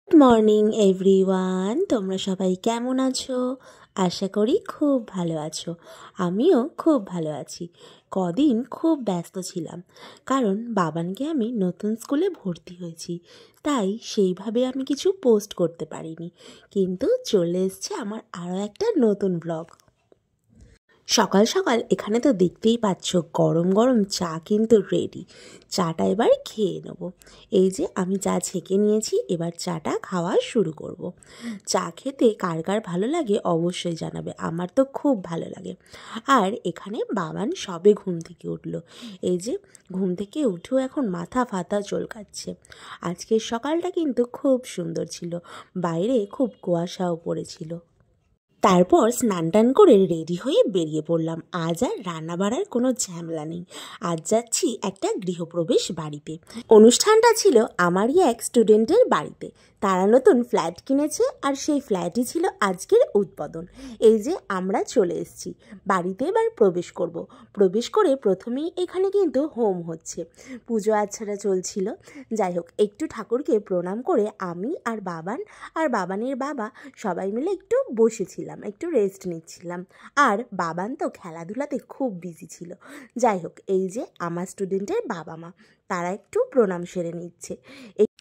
Good morning everyone, তোমরা সবাই কেমন আছো? আশা করি খুব ভালো আছো। আমিও খুব ভালো আছি। কদিন খুব ব্যস্ত ছিলাম, কারণ বাবানকে আমি নতুন স্কুলে ভর্তি হয়েছি, তাই সেইভাবে আমি কিছু পোস্ট করতে পারিনি। কিন্তু চলে এসছে আমার আরও একটা নতুন ব্লগ। সকাল সকাল এখানে তো দেখতেই পাচ্ছ, গরম গরম চা কিন্তু রেডি। চাটা এবার খেয়ে নেব। এই যে আমি চা ছেঁকে নিয়েছি, এবার চাটা খাওয়া শুরু করব। চা খেতে কার কার ভালো লাগে অবশ্যই জানাবে, আমার তো খুব ভালো লাগে। আর এখানে বাবান সবে ঘুম থেকে উঠলো। এই যে ঘুম থেকে উঠেও এখন মাথা ফাতা চুলকাচ্ছে। আজকের সকালটা কিন্তু খুব সুন্দর ছিল, বাইরে খুব কুয়াশাও পড়েছিল। তারপর স্নান টান করে রেডি হয়ে বেরিয়ে পড়লাম। আজ আর রান্না বাড়ার কোনো ঝামেলা নেই। আজ যাচ্ছি একটা গৃহপ্রবেশ বাড়িতে। অনুষ্ঠানটা ছিল আমারই এক স্টুডেন্টের বাড়িতে। তারা নতুন ফ্ল্যাট কিনেছে, আর সেই ফ্ল্যাটই ছিল আজকের উদ্বোধন। এই যে আমরা চলে এসেছি বাড়িতে, এবার প্রবেশ করব। প্রবেশ করে প্রথমেই এখানে কিন্তু হোম হচ্ছে, পুজো আচ্ছাটা চলছিল। যাই হোক, একটু ঠাকুরকে প্রণাম করে আমি আর বাবান আর বাবানের বাবা সবাই মিলে একটু বসেছিলাম, একটু রেস্ট নিচ্ছিলাম। আর বাবান তো খেলাধুলাতে খুব বিজি ছিল। যাই হোক, এই যে আমার স্টুডেন্টের বাবা মা, তারা একটু প্রণাম সেরে নিচ্ছে।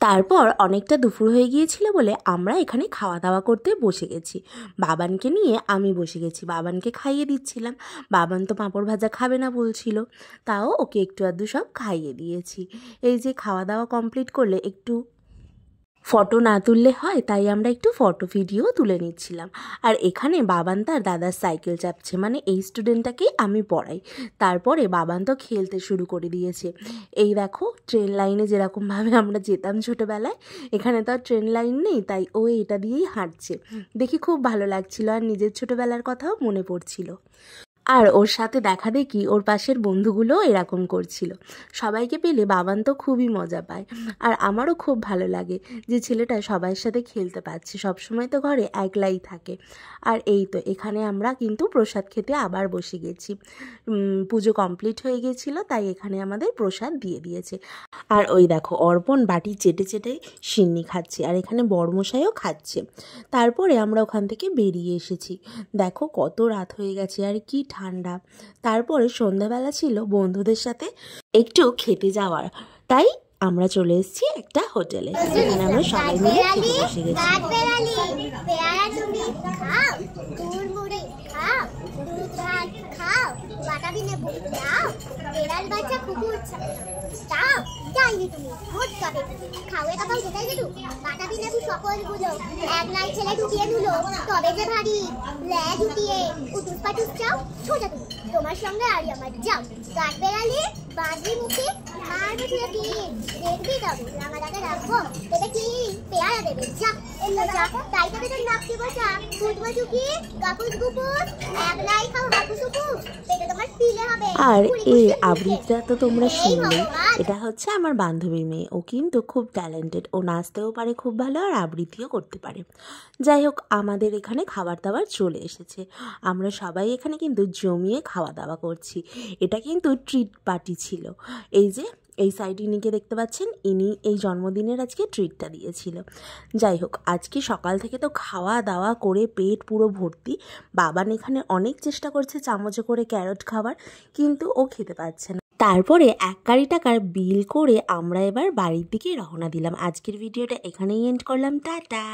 তারপর অনেকটা দুপুর হয়ে গিয়েছিল বলে আমরা এখানে খাওয়া দাওয়া করতে বসে গেছি। বাবানকে নিয়ে আমি বসে গেছি, বাবানকে খাইয়ে দিচ্ছিলাম। বাবান তো পাঁপড় ভাজা খাবে না বলছিল, তাও ওকে একটু আধটু সব খাইয়ে দিয়েছি। এই যে খাওয়া দাওয়া কমপ্লিট করলে একটু ফটো না তুললে হয়, তাই আমরা একটু ফটো ভিডিও তুলে নিচ্ছিলাম। আর এখানে বাবান তার দাদার সাইকেল চাপছে, মানে এই স্টুডেন্টটাকেই আমি পড়াই। তারপরে বাবান তো খেলতে শুরু করে দিয়েছে। এই দেখো, ট্রেন লাইনে যেরকমভাবে আমরা যেতাম ছোটোবেলায়, এখানে তো আর ট্রেন লাইন নেই, তাই ও এটা দিয়েই হাঁটছে। দেখি খুব ভালো লাগছিল, আর নিজের ছোটোবেলার কথাও মনে পড়ছিল। আর ওর সাথে দেখা দেখি ওর পাশের বন্ধুগুলোও এরকম করছিল। সবাইকে পেলে বাবান তো খুবই মজা পায়, আর আমারও খুব ভালো লাগে যে ছেলেটা সবার সাথে খেলতে পারছে। সবসময় তো ঘরে একলাই থাকে। আর এই তো এখানে আমরা কিন্তু প্রসাদ খেতে আবার বসে গেছি। পুজো কমপ্লিট হয়ে গেছিলো, তাই এখানে আমাদের প্রসাদ দিয়ে দিয়েছে। আর ওই দেখো, অর্পণ বাটি চেটে চেটে সিন্নি খাচ্ছে, আর এখানে বড়মশাইও খাচ্ছে। তারপরে আমরা ওখান থেকে বেরিয়ে এসেছি। দেখো কত রাত হয়ে গেছে, আর কি ঠান্ডা। তারপরে সন্ধ্যাবেলা ছিল বন্ধুদের সাথে একটু খেতে যাওয়ার, তাই আমরা চলে এসেছি একটা হোটেলে। এখানে আমরা সবাই মিলে খেতে বসে গেছি। তোমার সঙ্গে আর আমার যাও কাঠ বেড়ালি বাঁধি মুখে আর বসে দেখবি যাবো রাঙা দাদা রাখবো এটা কি পেয়ারা দেবে যা যা তাই তবে তোর নাকটি বসা ফুটবো চুকি গাপুস গুপুস একলাই খাও হাপুস হুপুস এটা তোমার ফিলে হবে। আর এই আবৃত্তিটা তো তোমরা শুনলে, এটা হচ্ছে আমার বান্ধবীর মেয়ে। ও কিন্তু খুব ট্যালেন্টেড, ও নাচতেও পারে খুব ভালো, আর আবৃত্তিও করতে পারে। যাই হোক, আমাদের এখানে খাবার দাবার চলে এসেছে। আমরা সবাই এখানে কিন্তু জমিয়ে খাওয়া দাওয়া করছি। এটা কিন্তু ট্রিট পার্টি ছিল। এই যে এই সাইড ইনিকে দেখতে পাচ্ছেন, ইনি এই জন্মদিনের আজকে ট্রিটটা দিয়েছিল। যাই হোক, আজকে সকাল থেকে তো খাওয়া দাওয়া করে পেট পুরো ভর্তি। বাবান এখানে অনেক চেষ্টা করছে চামচে করে ক্যারট খাবার, কিন্তু ও খেতে পাচ্ছে না। তারপরে 1 কোটি টাকার বিল করে আমরা এবার বাড়ির দিকে রওনা দিলাম। আজকের ভিডিওটা এখানেই এন্ড করলাম, টাটা।